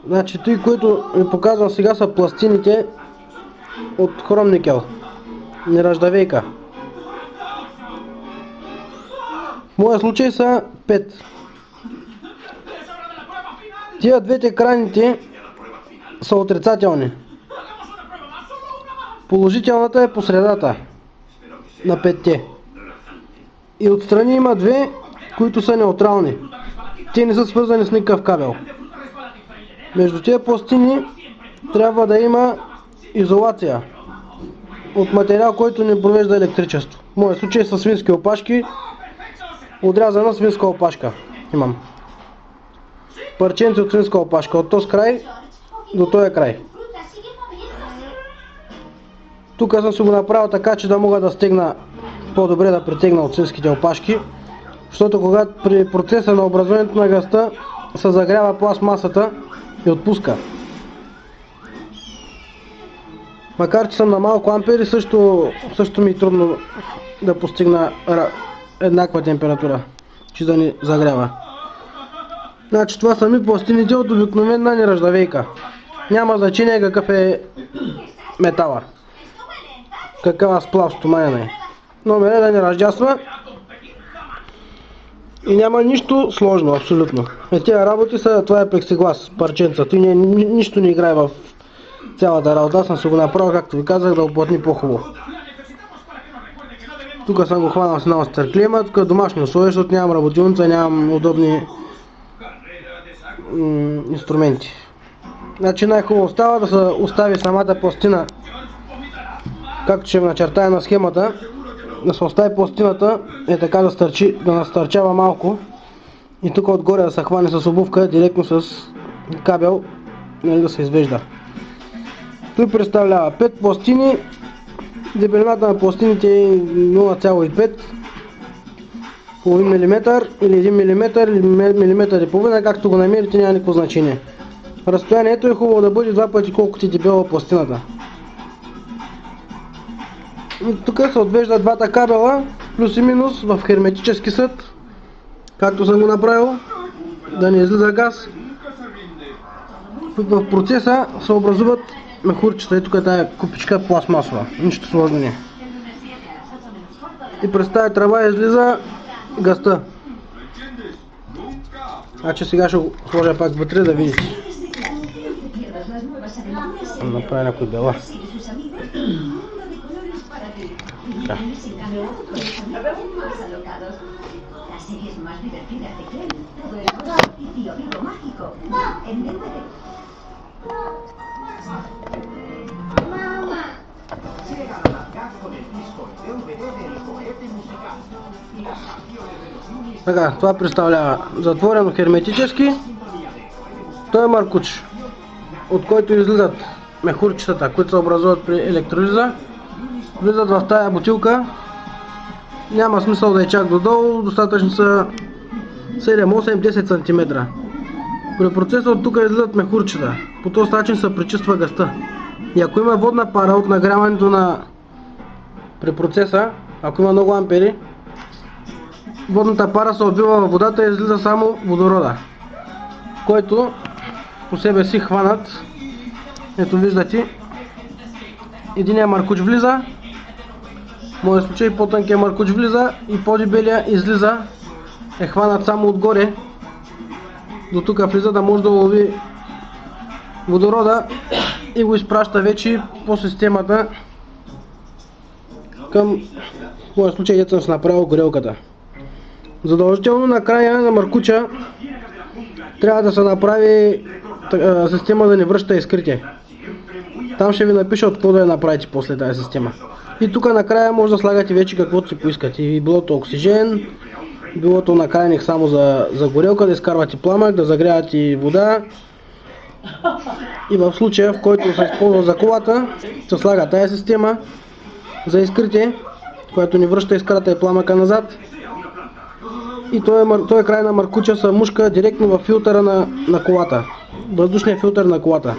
Значи той, които ви показвам сега, са пластините от хром никел, нержавейка. В моя случай са 5. Тия двете крайните са отрицателни. Положителната е по средата на 5-те. И отстрани има две, които са неутрални. Те не са свързани с никакъв кабел. Между тези пластини трябва да има изолация от материал, който не провежда електричество. В моя случай са свински опашки, отрязана свинска опашка имам. Парченци от свинска опашка, от този край до този край. Тук съм си го направил така, че да мога да стегна по-добре, да притегна от свинските опашки, защото когато при процеса на образуването на газта се загрява пластмасата и отпуска. Макар че съм на малко ампери, също ми е трудно да постигна еднаква температура, че да ни загрява. Значи това са ми пластините от обикновена нержавейка. Няма значение какъв е метала, какъв сплав стоманен е. Номер е да не раздясва и няма нищо сложно, абсолютно. Тези работи са, това е плексиглас, парченца. Нищо не играе в цялата работа. Аз съм си го направил, както ви казах, да оплътни по-хубаво. Тук съм го хванал с една остърклема, тук е домашни условия, защото нямам работилница, нямам удобни инструменти. Значи най-хубаво става да се остави самата пластина, както ще ви начертая на схемата, да се остави пластината е така да настърчава малко и тук отгоре да се хване с обувка директно с кабел, нали, да се извежда. Той представлява 5 пластини, дебелината на пластините е 0,5 половин милиметър или 1 мм или милиметър и половина, както го намерите, няма никакво значение. Разстоянието е хубаво да бъде 2 пъти колкото е дебела пластината. И тук се отвеждат двата кабела, плюс и минус в херметически съд, както съм го направил, да не излиза газ. В процеса се образуват мехурчета и тук е тая купичка пластмасова, нищо сложно не. И през тая тръба излиза газта. Значи сега ще го сложа пак вътре да видите. Направя някой бела. Така. Така, това представлява затворено херметически. Той е маркуч, от който излизат мехурчетата, които се образуват при електролиза. Влизат в тая бутилка. Няма смисъл да е чак додолу, достатъчно са 7, 8, 10 см. При процеса от тук излизат мехурчета. По този начин се пречиства газта. И ако има водна пара от нагряването при процеса, ако има много ампери, водната пара се отбива във водата и излиза само водорода, който по себе си хванат. Ето виждате, единия маркуч влиза, в моя случай по-тънкият маркуч влиза и по-дебелия излиза, е хванат само отгоре, до тук влиза да може да лови водорода и го изпраща вече по системата към, в моя случай, дето съм си направил горелката. Задължително на края на маркуча трябва да се направи система да не връща изкритие. Там ще ви напиша от какво да я направите после тази система. И тук накрая може да слагате вече каквото си поискате. И билото оксижен, билото накрайник само за горелка, да изкарвате пламък, да загрявате вода. И в случая, в който се използва за колата, се слага тази система за изкритие, която ни връща искрата и пламъка назад. И този край на маркуча се мушка директно в филтъра на колата, въздушния филтър на колата.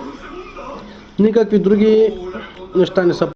Никакви други неща не са.